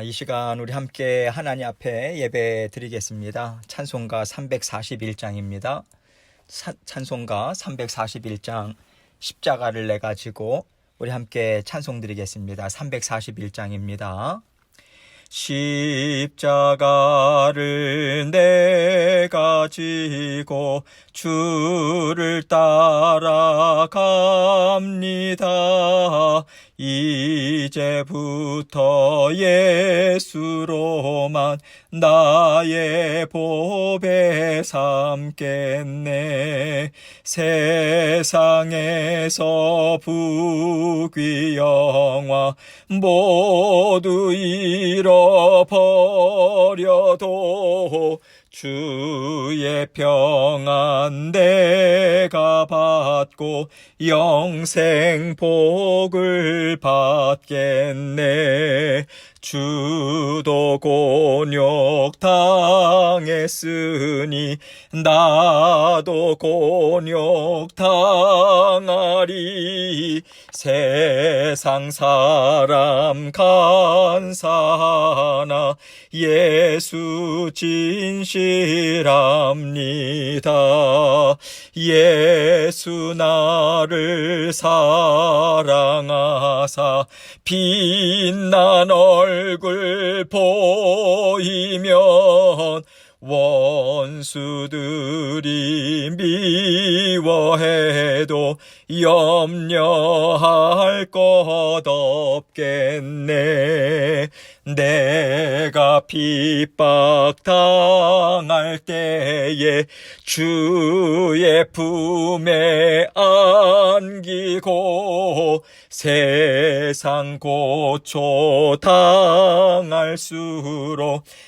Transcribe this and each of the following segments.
이 시간 우리 함께 하나님 앞에 예배 드리겠습니다. 찬송가 341장입니다. 찬송가 341장 십자가를 내 가지고 우리 함께 찬송 드리겠습니다. 341장입니다. 십자가를 내가 지고 주를 따라갑니다. 이제부터 예수로만 나의 보배 삼겠네. 세상에서 부귀 영화 모두 잃어버려도 주의 평안 내가 받고 영생 복을 받겠네. 주도 곤욕 당했으니 나도 곤욕 당하리. 세상 사람 간사하나 예수 진실합니다. 예수 나를 사랑하사 빛난 얼굴 보이면 원수들이 미워해도 염려할 것 없겠네. 내가 핍박당할 때에 주의 품에 안기고 세상 고초 당할수록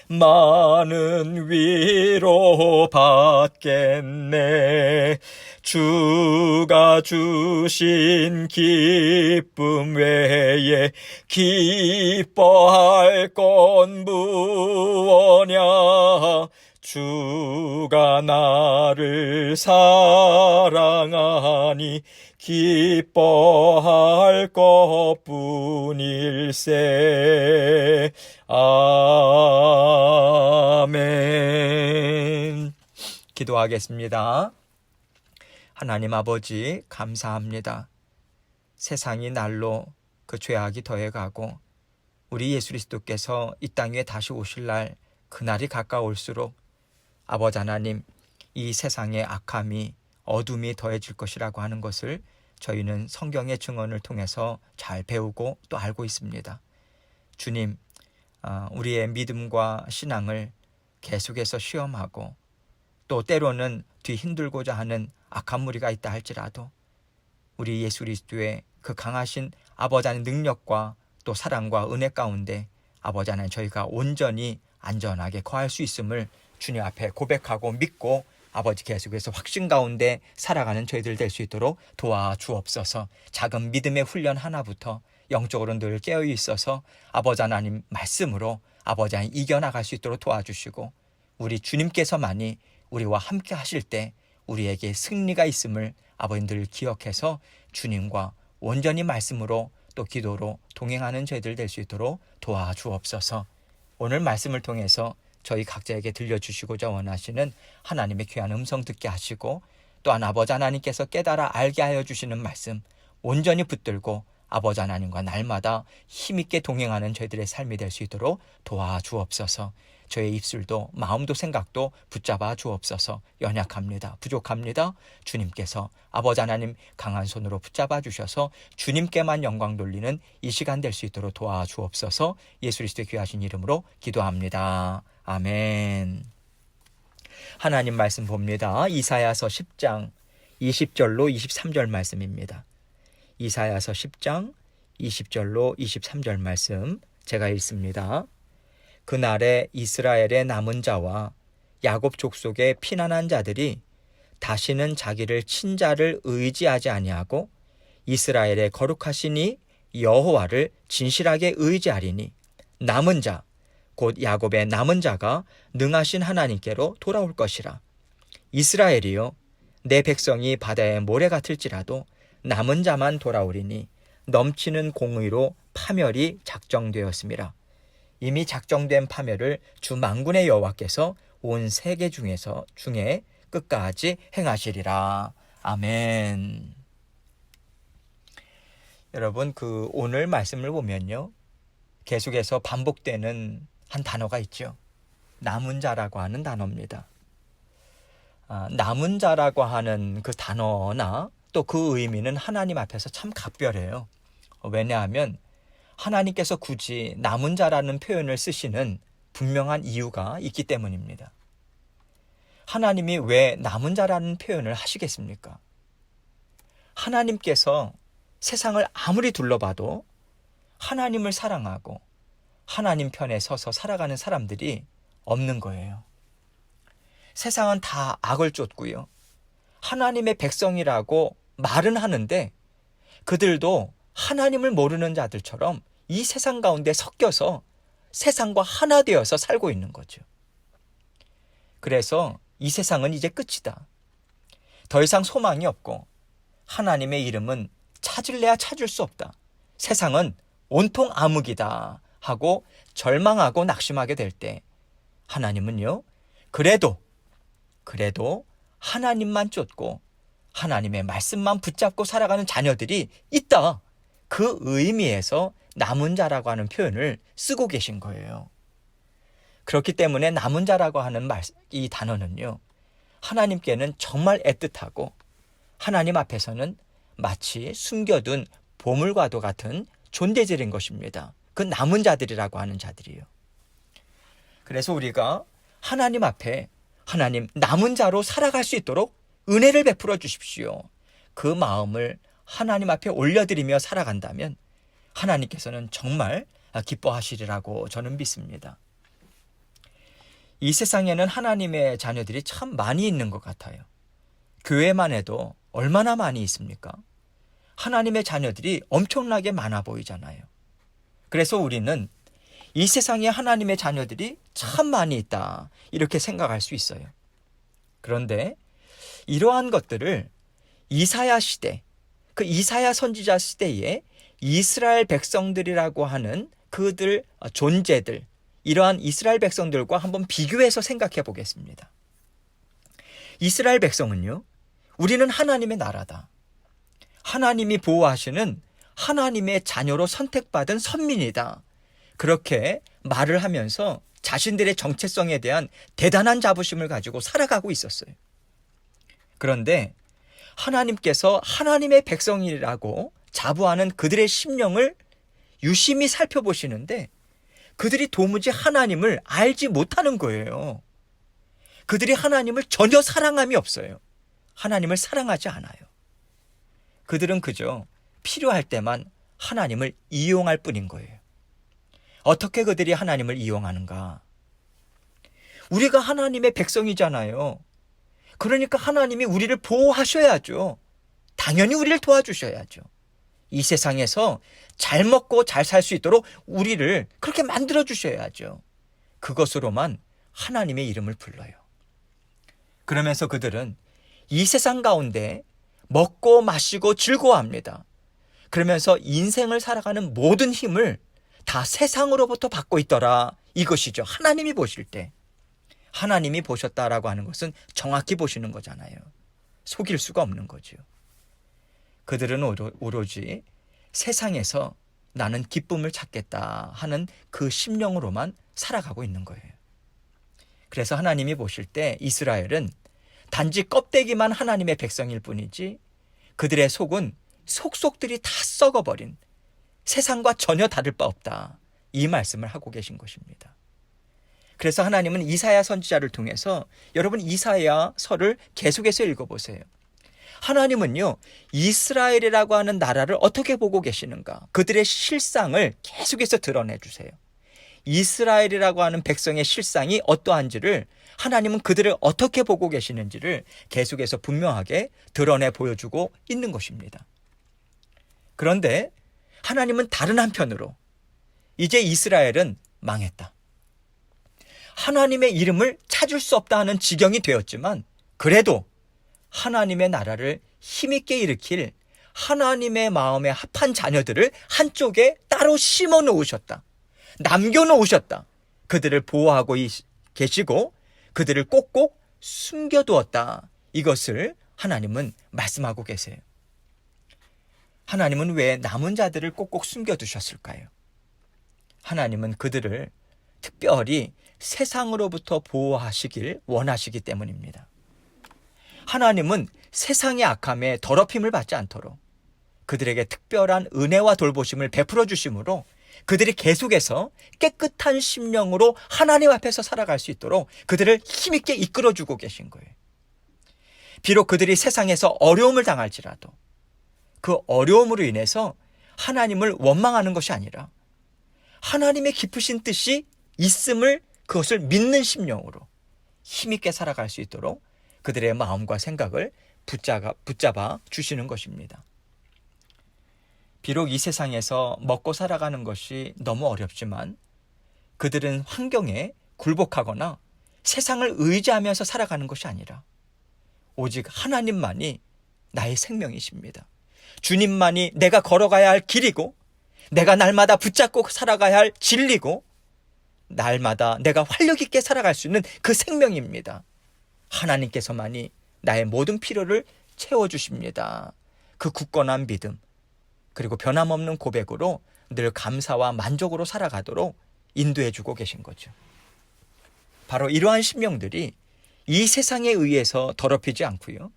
많은 위로 받겠네. 주가 주신 기쁨 외에 기뻐할 건 무엇냐. 주가 나를 사랑하니 기뻐할 것뿐일세. 아멘. 기도하겠습니다. 하나님 아버지, 감사합니다. 세상이 날로 그 죄악이 더해가고 우리 예수 그리스도께서 이 땅 위에 다시 오실 날, 그날이 가까울수록 아버지 하나님, 이 세상의 악함이, 어둠이 더해질 것이라고 하는 것을 저희는 성경의 증언을 통해서 잘 배우고 또 알고 있습니다. 주님, 우리의 믿음과 신앙을 계속해서 시험하고 또 때로는 뒤흔들고자 하는 악한 무리가 있다 할지라도 우리 예수 그리스도의 그 강하신 아버지 하나님의 능력과 또 사랑과 은혜 가운데 아버지 하나님 저희가 온전히 안전하게 거할 수 있음을 주님 앞에 고백하고 믿고 아버지 계속해서 확신 가운데 살아가는 저희들 될 수 있도록 도와주옵소서. 작은 믿음의 훈련 하나부터 영적으로 늘 깨어 있어서 아버지 하나님 말씀으로 아버지 하나님 이겨나갈 수 있도록 도와주시고 우리 주님께서만이 우리와 함께 하실 때 우리에게 승리가 있음을 아버님들 기억해서 주님과 온전히 말씀으로 또 기도로 동행하는 저희들 될 수 있도록 도와주옵소서. 오늘 말씀을 통해서 저희 각자에게 들려주시고자 원하시는 하나님의 귀한 음성 듣게 하시고 또한 아버지 하나님께서 깨달아 알게 하여 주시는 말씀 온전히 붙들고 아버지 하나님과 날마다 힘있게 동행하는 저희들의 삶이 될 수 있도록 도와주옵소서. 저의 입술도 마음도 생각도 붙잡아 주옵소서. 연약합니다. 부족합니다. 주님께서 아버지 하나님 강한 손으로 붙잡아 주셔서 주님께만 영광 돌리는 이 시간 될 수 있도록 도와주옵소서. 예수 그리스도의 귀하신 이름으로 기도합니다. 아멘. 하나님 말씀 봅니다. 이사야서 10장 20절로 23절 말씀입니다. 이사야서 10장 20절로 23절 말씀 제가 읽습니다. 그날에 이스라엘의 남은 자와 야곱 족속의 피난한 자들이 다시는 자기를 친자를 의지하지 아니하고 이스라엘의 거룩하시니 여호와를 진실하게 의지하리니 남은 자 곧 야곱의 남은 자가 능하신 하나님께로 돌아올 것이라. 이스라엘이여, 내 백성이 바다의 모래 같을지라도 남은 자만 돌아오리니 넘치는 공의로 파멸이 작정되었음이라. 이미 작정된 파멸을 주 만군의 여호와께서 온 세계 중에 끝까지 행하시리라. 아멘. 여러분, 오늘 말씀을 보면요, 계속해서 반복되는 한 단어가 있죠. 남은 자라고 하는 단어입니다. 남은 자라고 하는 그 단어나 또 그 의미는 하나님 앞에서 참 각별해요. 왜냐하면 하나님께서 굳이 남은 자라는 표현을 쓰시는 분명한 이유가 있기 때문입니다. 하나님이 왜 남은 자라는 표현을 하시겠습니까? 하나님께서 세상을 아무리 둘러봐도 하나님을 사랑하고 하나님 편에 서서 살아가는 사람들이 없는 거예요. 세상은 다 악을 쫓고요. 하나님의 백성이라고 말은 하는데 그들도 하나님을 모르는 자들처럼 이 세상 가운데 섞여서 세상과 하나 되어서 살고 있는 거죠. 그래서 이 세상은 이제 끝이다. 더 이상 소망이 없고 하나님의 이름은 찾을래야 찾을 수 없다. 세상은 온통 암흑이다 하고 절망하고 낙심하게 될 때 하나님은요, 그래도 하나님만 쫓고 하나님의 말씀만 붙잡고 살아가는 자녀들이 있다. 그 의미에서 남은 자라고 하는 표현을 쓰고 계신 거예요. 그렇기 때문에 남은 자라고 하는 이 단어는요, 하나님께는 정말 애틋하고 하나님 앞에서는 마치 숨겨둔 보물과도 같은 존재들인 것입니다. 그 남은 자들이라고 하는 자들이요. 그래서 우리가 하나님 앞에 하나님 남은 자로 살아갈 수 있도록 은혜를 베풀어 주십시오. 그 마음을 하나님 앞에 올려드리며 살아간다면 하나님께서는 정말 기뻐하시리라고 저는 믿습니다. 이 세상에는 하나님의 자녀들이 참 많이 있는 것 같아요. 교회만 해도 얼마나 많이 있습니까? 하나님의 자녀들이 엄청나게 많아 보이잖아요. 그래서 우리는 이 세상에 하나님의 자녀들이 참 많이 있다, 이렇게 생각할 수 있어요. 그런데 이러한 것들을 이사야 시대, 그 이사야 선지자 시대에 이스라엘 백성들이라고 하는 그들 존재들, 이러한 이스라엘 백성들과 한번 비교해서 생각해 보겠습니다. 이스라엘 백성은요, 우리는 하나님의 나라다. 하나님이 보호하시는 하나님의 자녀로 선택받은 선민이다. 그렇게 말을 하면서 자신들의 정체성에 대한 대단한 자부심을 가지고 살아가고 있었어요. 그런데 하나님께서 하나님의 백성이라고 자부하는 그들의 심령을 유심히 살펴보시는데 그들이 도무지 하나님을 알지 못하는 거예요. 그들이 하나님을 전혀 사랑함이 없어요. 하나님을 사랑하지 않아요. 그들은 그저 필요할 때만 하나님을 이용할 뿐인 거예요. 어떻게 그들이 하나님을 이용하는가? 우리가 하나님의 백성이잖아요. 그러니까 하나님이 우리를 보호하셔야죠. 당연히 우리를 도와주셔야죠. 이 세상에서 잘 먹고 잘 살 수 있도록 우리를 그렇게 만들어 주셔야죠. 그것으로만 하나님의 이름을 불러요. 그러면서 그들은 이 세상 가운데 먹고 마시고 즐거워합니다. 그러면서 인생을 살아가는 모든 힘을 다 세상으로부터 받고 있더라. 이것이죠. 하나님이 보실 때. 하나님이 보셨다라고 하는 것은 정확히 보시는 거잖아요. 속일 수가 없는 거죠. 그들은 오로지 세상에서 나는 기쁨을 찾겠다 하는 그 심령으로만 살아가고 있는 거예요. 그래서 하나님이 보실 때 이스라엘은 단지 껍데기만 하나님의 백성일 뿐이지 그들의 속은 속속들이 다 썩어버린 세상과 전혀 다를 바 없다. 이 말씀을 하고 계신 것입니다. 그래서 하나님은 이사야 선지자를 통해서 여러분 이사야서를 계속해서 읽어보세요. 하나님은요, 이스라엘이라고 하는 나라를 어떻게 보고 계시는가? 그들의 실상을 계속해서 드러내 주세요. 이스라엘이라고 하는 백성의 실상이 어떠한지를 하나님은 그들을 어떻게 보고 계시는지를 계속해서 분명하게 드러내 보여주고 있는 것입니다. 그런데 하나님은 다른 한편으로 이제 이스라엘은 망했다. 하나님의 이름을 찾을 수 없다 하는 지경이 되었지만 그래도 하나님의 나라를 힘있게 일으킬 하나님의 마음에 합한 자녀들을 한쪽에 따로 심어 놓으셨다. 남겨놓으셨다. 그들을 보호하고 계시고 그들을 꼭꼭 숨겨두었다. 이것을 하나님은 말씀하고 계세요. 하나님은 왜 남은 자들을 꼭꼭 숨겨두셨을까요? 하나님은 그들을 특별히 세상으로부터 보호하시길 원하시기 때문입니다. 하나님은 세상의 악함에 더럽힘을 받지 않도록 그들에게 특별한 은혜와 돌보심을 베풀어 주심으로 그들이 계속해서 깨끗한 심령으로 하나님 앞에서 살아갈 수 있도록 그들을 힘있게 이끌어주고 계신 거예요. 비록 그들이 세상에서 어려움을 당할지라도 그 어려움으로 인해서 하나님을 원망하는 것이 아니라 하나님의 깊으신 뜻이 있음을 그것을 믿는 심령으로 힘있게 살아갈 수 있도록 그들의 마음과 생각을 붙잡아 주시는 것입니다. 비록 이 세상에서 먹고 살아가는 것이 너무 어렵지만 그들은 환경에 굴복하거나 세상을 의지하면서 살아가는 것이 아니라 오직 하나님만이 나의 생명이십니다. 주님만이 내가 걸어가야 할 길이고 내가 날마다 붙잡고 살아가야 할 진리고 날마다 내가 활력 있게 살아갈 수 있는 그 생명입니다. 하나님께서만이 나의 모든 필요를 채워주십니다. 그 굳건한 믿음 그리고 변함없는 고백으로 늘 감사와 만족으로 살아가도록 인도해주고 계신 거죠. 바로 이러한 심령들이 이 세상에 의해서 더럽히지 않고요.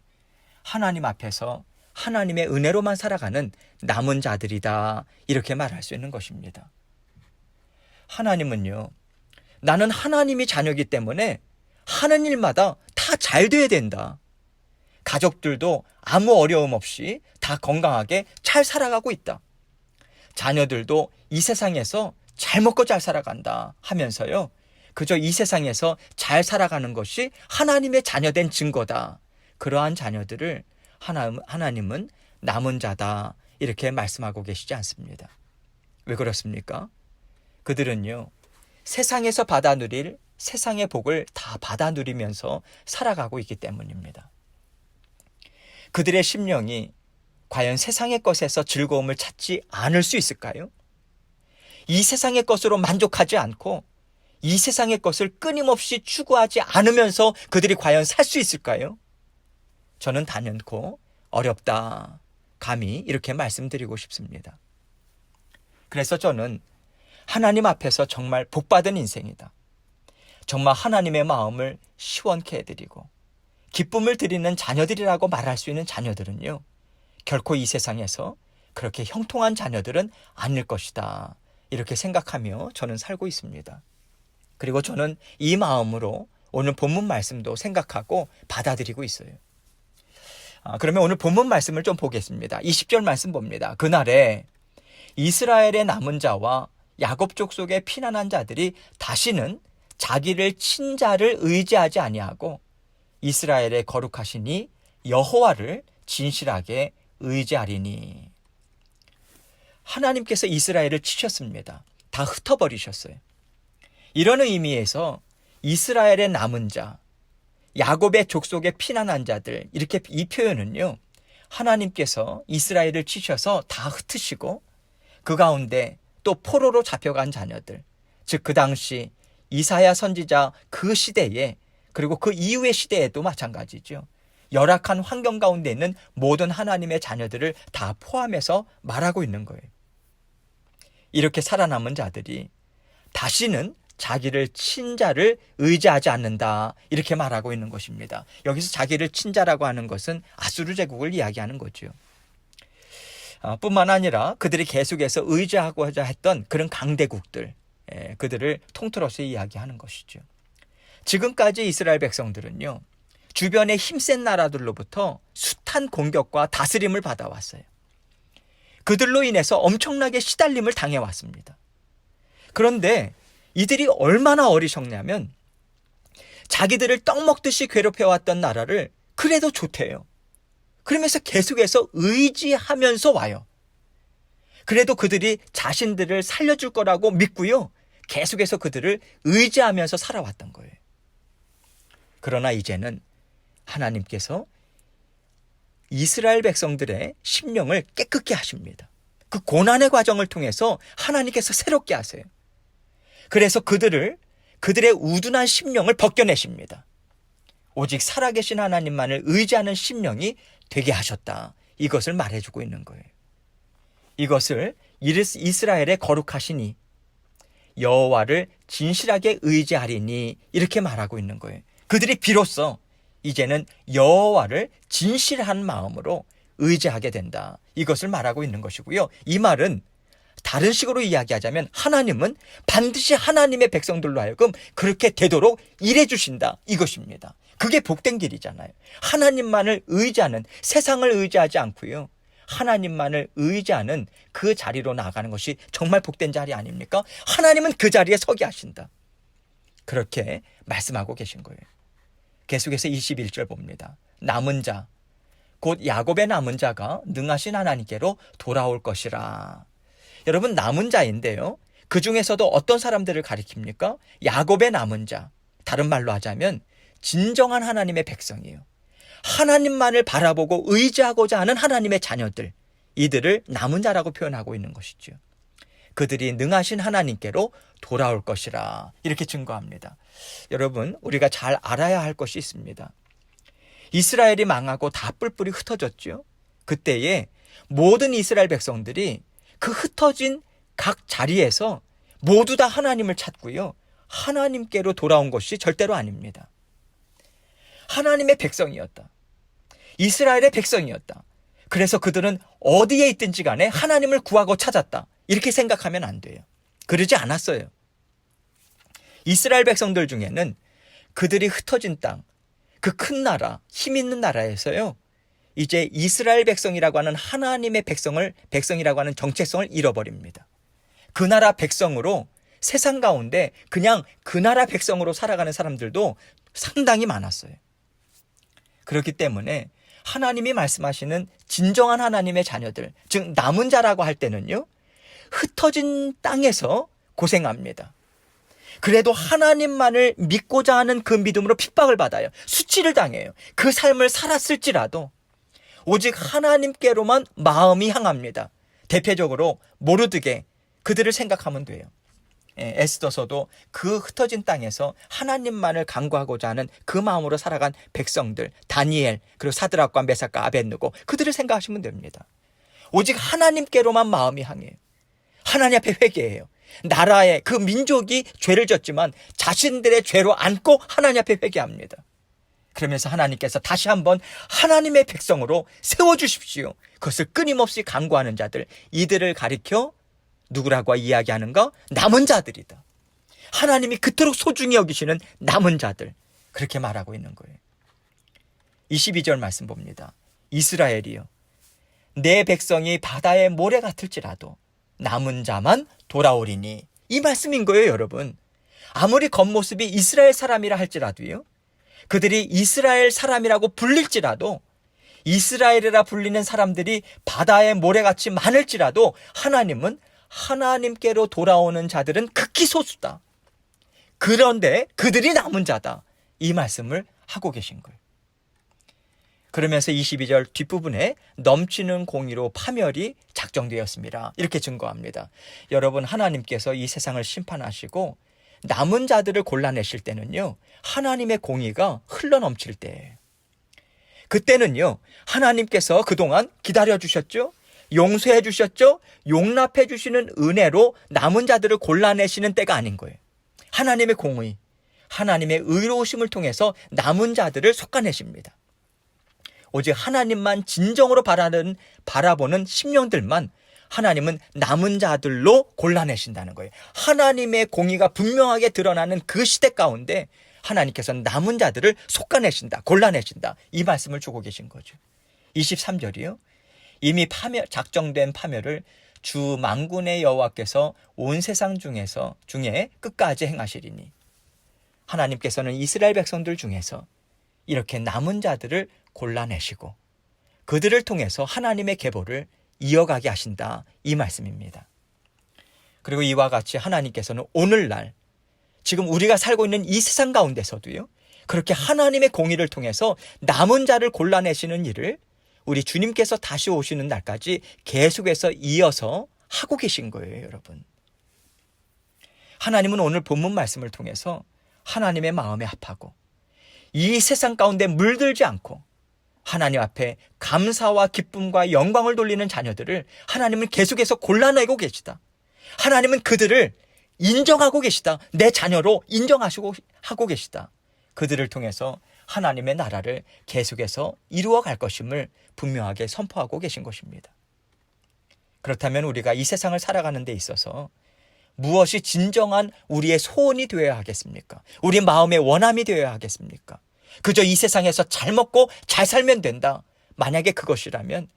하나님 앞에서 하나님의 은혜로만 살아가는 남은 자들이다. 이렇게 말할 수 있는 것입니다. 하나님은요. 나는 하나님이 자녀이기 때문에 하는 일마다 다 잘 돼야 된다. 가족들도 아무 어려움 없이 다 건강하게 잘 살아가고 있다. 자녀들도 이 세상에서 잘 먹고 잘 살아간다 하면서요. 그저 이 세상에서 잘 살아가는 것이 하나님의 자녀된 증거다. 그러한 자녀들을 하나님은 남은 자다. 이렇게 말씀하고 계시지 않습니다. 왜 그렇습니까? 그들은요. 세상에서 받아 누릴 세상의 복을 다 받아 누리면서 살아가고 있기 때문입니다. 그들의 심령이 과연 세상의 것에서 즐거움을 찾지 않을 수 있을까요? 이 세상의 것으로 만족하지 않고 이 세상의 것을 끊임없이 추구하지 않으면서 그들이 과연 살 수 있을까요? 저는 단연코 어렵다. 감히 이렇게 말씀드리고 싶습니다. 그래서 저는 하나님 앞에서 정말 복받은 인생이다. 정말 하나님의 마음을 시원케 해드리고 기쁨을 드리는 자녀들이라고 말할 수 있는 자녀들은요. 결코 이 세상에서 그렇게 형통한 자녀들은 아닐 것이다. 이렇게 생각하며 저는 살고 있습니다. 그리고 저는 이 마음으로 오늘 본문 말씀도 생각하고 받아들이고 있어요. 그러면 오늘 본문 말씀을 좀 보겠습니다. 20절 말씀 봅니다. 그날에 이스라엘의 남은 자와 야곱 족속의 피난한 자들이 다시는 자기를 친 자를 의지하지 아니하고 이스라엘의 거룩하시니 여호와를 진실하게 의지하리니. 하나님께서 이스라엘을 치셨습니다. 다 흩어버리셨어요. 이런 의미에서 이스라엘의 남은 자, 야곱의 족속의 피난한 자들, 이렇게 이 표현은요. 하나님께서 이스라엘을 치셔서 다 흩으시고 그 가운데 또 포로로 잡혀간 자녀들, 즉 그 당시 이사야 선지자 그 시대에 그리고 그 이후의 시대에도 마찬가지죠. 열악한 환경 가운데 있는 모든 하나님의 자녀들을 다 포함해서 말하고 있는 거예요. 이렇게 살아남은 자들이 다시는 자기를 친 자를 의지하지 않는다. 이렇게 말하고 있는 것입니다. 여기서 자기를 친 자라고 하는 것은 아수르 제국을 이야기하는 거죠. 뿐만 아니라 그들이 계속해서 의지하고자 했던 그런 강대국들, 그들을 통틀어서 이야기하는 것이죠. 지금까지 이스라엘 백성들은요. 주변의 힘센 나라들로부터 숱한 공격과 다스림을 받아왔어요. 그들로 인해서 엄청나게 시달림을 당해왔습니다. 그런데 이들이 얼마나 어리석냐면 자기들을 떡 먹듯이 괴롭혀왔던 나라를 그래도 좋대요. 그러면서 계속해서 의지하면서 와요. 그래도 그들이 자신들을 살려줄 거라고 믿고요. 계속해서 그들을 의지하면서 살아왔던 거예요. 그러나 이제는 하나님께서 이스라엘 백성들의 심령을 깨끗게 하십니다. 그 고난의 과정을 통해서 하나님께서 새롭게 하세요. 그래서 그들의 우둔한 심령을 벗겨내십니다. 오직 살아계신 하나님만을 의지하는 심령이 되게 하셨다. 이것을 말해주고 있는 거예요. 이것을 이스라엘의 거룩하시니 여호와를 진실하게 의지하리니 이렇게 말하고 있는 거예요. 그들이 비로소 이제는 여호와를 진실한 마음으로 의지하게 된다. 이것을 말하고 있는 것이고요. 이 말은 다른 식으로 이야기하자면 하나님은 반드시 하나님의 백성들로 하여금 그렇게 되도록 일해 주신다. 이것입니다. 그게 복된 길이잖아요. 하나님만을 의지하는, 세상을 의지하지 않고요. 하나님만을 의지하는 그 자리로 나아가는 것이 정말 복된 자리 아닙니까? 하나님은 그 자리에 서게 하신다. 그렇게 말씀하고 계신 거예요. 계속해서 21절 봅니다. 남은 자, 곧 야곱의 남은 자가 능하신 하나님께로 돌아올 것이라. 여러분, 남은 자인데요. 그 중에서도 어떤 사람들을 가리킵니까? 야곱의 남은 자. 다른 말로 하자면 진정한 하나님의 백성이에요. 하나님만을 바라보고 의지하고자 하는 하나님의 자녀들. 이들을 남은 자라고 표현하고 있는 것이죠. 그들이 능하신 하나님께로 돌아올 것이라. 이렇게 증거합니다. 여러분, 우리가 잘 알아야 할 것이 있습니다. 이스라엘이 망하고 다 뿔뿔이 흩어졌죠. 그때에 모든 이스라엘 백성들이 그 흩어진 각 자리에서 모두 다 하나님을 찾고요. 하나님께로 돌아온 것이 절대로 아닙니다. 하나님의 백성이었다. 이스라엘의 백성이었다. 그래서 그들은 어디에 있든지 간에 하나님을 구하고 찾았다. 이렇게 생각하면 안 돼요. 그러지 않았어요. 이스라엘 백성들 중에는 그들이 흩어진 땅, 그 큰 나라, 힘 있는 나라에서요. 이제 이스라엘 백성이라고 하는 하나님의 백성이라고 하는 정체성을 잃어버립니다. 그 나라 백성으로 세상 가운데 그냥 그 나라 백성으로 살아가는 사람들도 상당히 많았어요. 그렇기 때문에 하나님이 말씀하시는 진정한 하나님의 자녀들, 즉 남은 자라고 할 때는요. 흩어진 땅에서 고생합니다. 그래도 하나님만을 믿고자 하는 그 믿음으로 핍박을 받아요. 수치를 당해요. 그 삶을 살았을지라도 오직 하나님께로만 마음이 향합니다. 대표적으로 모르드게 그들을 생각하면 돼요. 에스더서도 그 흩어진 땅에서 하나님만을 간구하고자 하는 그 마음으로 살아간 백성들, 다니엘, 그리고 사드락과 메삭과 아벳느고 그들을 생각하시면 됩니다. 오직 하나님께로만 마음이 향해요. 하나님 앞에 회개해요. 나라의 그 민족이 죄를 졌지만 자신들의 죄로 안고 하나님 앞에 회개합니다. 그러면서 하나님께서 다시 한번 하나님의 백성으로 세워주십시오. 그것을 끊임없이 간구하는 자들, 이들을 가리켜 누구라고 이야기하는가? 남은 자들이다. 하나님이 그토록 소중히 여기시는 남은 자들, 그렇게 말하고 있는 거예요. 22절 말씀 봅니다. 이스라엘이여, 내 백성이 바다의 모래 같을지라도 남은 자만 돌아오리니. 이 말씀인 거예요, 여러분. 아무리 겉모습이 이스라엘 사람이라 할지라도요, 그들이 이스라엘 사람이라고 불릴지라도, 이스라엘이라 불리는 사람들이 바다의 모래같이 많을지라도 하나님은 하나님께로 돌아오는 자들은 극히 소수다. 그런데 그들이 남은 자다. 이 말씀을 하고 계신 거예요. 그러면서 22절 뒷부분에 넘치는 공의로 파멸이 작정되었습니다. 이렇게 증거합니다. 여러분, 하나님께서 이 세상을 심판하시고 남은 자들을 골라내실 때는요, 하나님의 공의가 흘러넘칠 때예요. 그때는요, 하나님께서 그동안 기다려주셨죠? 용서해 주셨죠? 용납해 주시는 은혜로 남은 자들을 골라내시는 때가 아닌 거예요. 하나님의 공의, 하나님의 의로우심을 통해서 남은 자들을 솎아내십니다. 오직 하나님만 진정으로 바라보는 심령들만 하나님은 남은 자들로 골라내신다는 거예요. 하나님의 공의가 분명하게 드러나는 그 시대 가운데 하나님께서는 남은 자들을 솎아내신다, 골라내신다. 이 말씀을 주고 계신 거죠. 23절이요. 이미 작정된 파멸을 주 만군의 여호와께서 온 세상 중에 끝까지 행하시리니. 하나님께서는 이스라엘 백성들 중에서 이렇게 남은 자들을 골라내시고 그들을 통해서 하나님의 계보를 이어가게 하신다. 이 말씀입니다. 그리고 이와 같이 하나님께서는 오늘날 지금 우리가 살고 있는 이 세상 가운데서도요, 그렇게 하나님의 공의를 통해서 남은 자를 골라내시는 일을 우리 주님께서 다시 오시는 날까지 계속해서 이어서 하고 계신 거예요, 여러분. 하나님은 오늘 본문 말씀을 통해서 하나님의 마음에 합하고 이 세상 가운데 물들지 않고 하나님 앞에 감사와 기쁨과 영광을 돌리는 자녀들을 하나님은 계속해서 골라내고 계시다. 하나님은 그들을 인정하고 계시다. 내 자녀로 인정하시고 하고 계시다. 그들을 통해서 하나님의 나라를 계속해서 이루어 갈 것임을 분명하게 선포하고 계신 것입니다. 그렇다면 우리가 이 세상을 살아가는 데 있어서 무엇이 진정한 우리의 소원이 되어야 하겠습니까? 우리 마음의 원함이 되어야 하겠습니까? 그저 이 세상에서 잘 먹고 잘 살면 된다. 만약에 그것이라면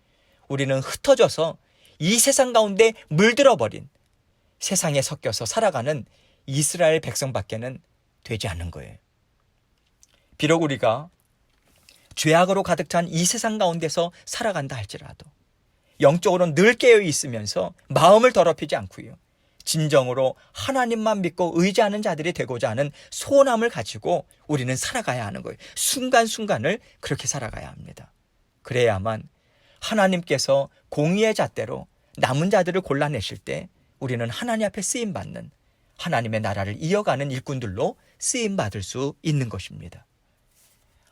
우리는 흩어져서 이 세상 가운데 물들어버린 세상에 섞여서 살아가는 이스라엘 백성밖에는 되지 않는 거예요. 비록 우리가 죄악으로 가득 찬 이 세상 가운데서 살아간다 할지라도 영적으로 늘 깨어 있으면서 마음을 더럽히지 않고요. 진정으로 하나님만 믿고 의지하는 자들이 되고자 하는 소원함을 가지고 우리는 살아가야 하는 거예요. 순간순간을 그렇게 살아가야 합니다. 그래야만 하나님께서 공의의 잣대로 남은 자들을 골라내실 때 우리는 하나님 앞에 쓰임받는 하나님의 나라를 이어가는 일꾼들로 쓰임받을 수 있는 것입니다.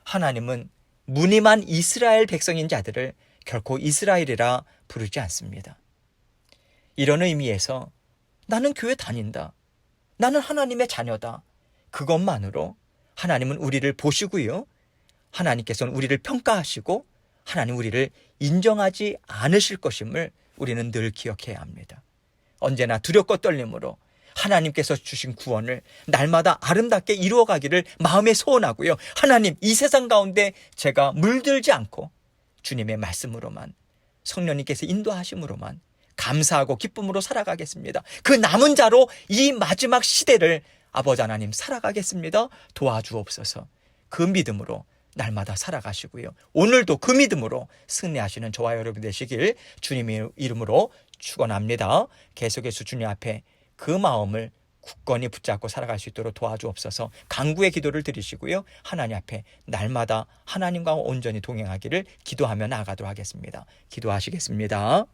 하나님은 무늬만 이스라엘 백성인 자들을 결코 이스라엘이라 부르지 않습니다. 이런 의미에서 나는 교회 다닌다. 나는 하나님의 자녀다. 그것만으로 하나님은 우리를 보시고요. 하나님께서는 우리를 평가하시고 하나님 우리를 인정하지 않으실 것임을 우리는 늘 기억해야 합니다. 언제나 두렵고 떨림으로 하나님께서 주신 구원을 날마다 아름답게 이루어가기를 마음에 소원하고요. 하나님, 이 세상 가운데 제가 물들지 않고 주님의 말씀으로만, 성령님께서 인도하심으로만 감사하고 기쁨으로 살아가겠습니다. 그 남은 자로 이 마지막 시대를 아버지 하나님 살아가겠습니다. 도와주옵소서. 그 믿음으로 날마다 살아가시고요. 오늘도 그 믿음으로 승리하시는 저와 여러분 되시길 주님의 이름으로 축원합니다. 계속해서 주님 앞에 그 마음을 굳건히 붙잡고 살아갈 수 있도록 도와주옵소서. 간구의 기도를 드리시고요. 하나님 앞에 날마다 하나님과 온전히 동행하기를 기도하며 나아가도록 하겠습니다. 기도하시겠습니다.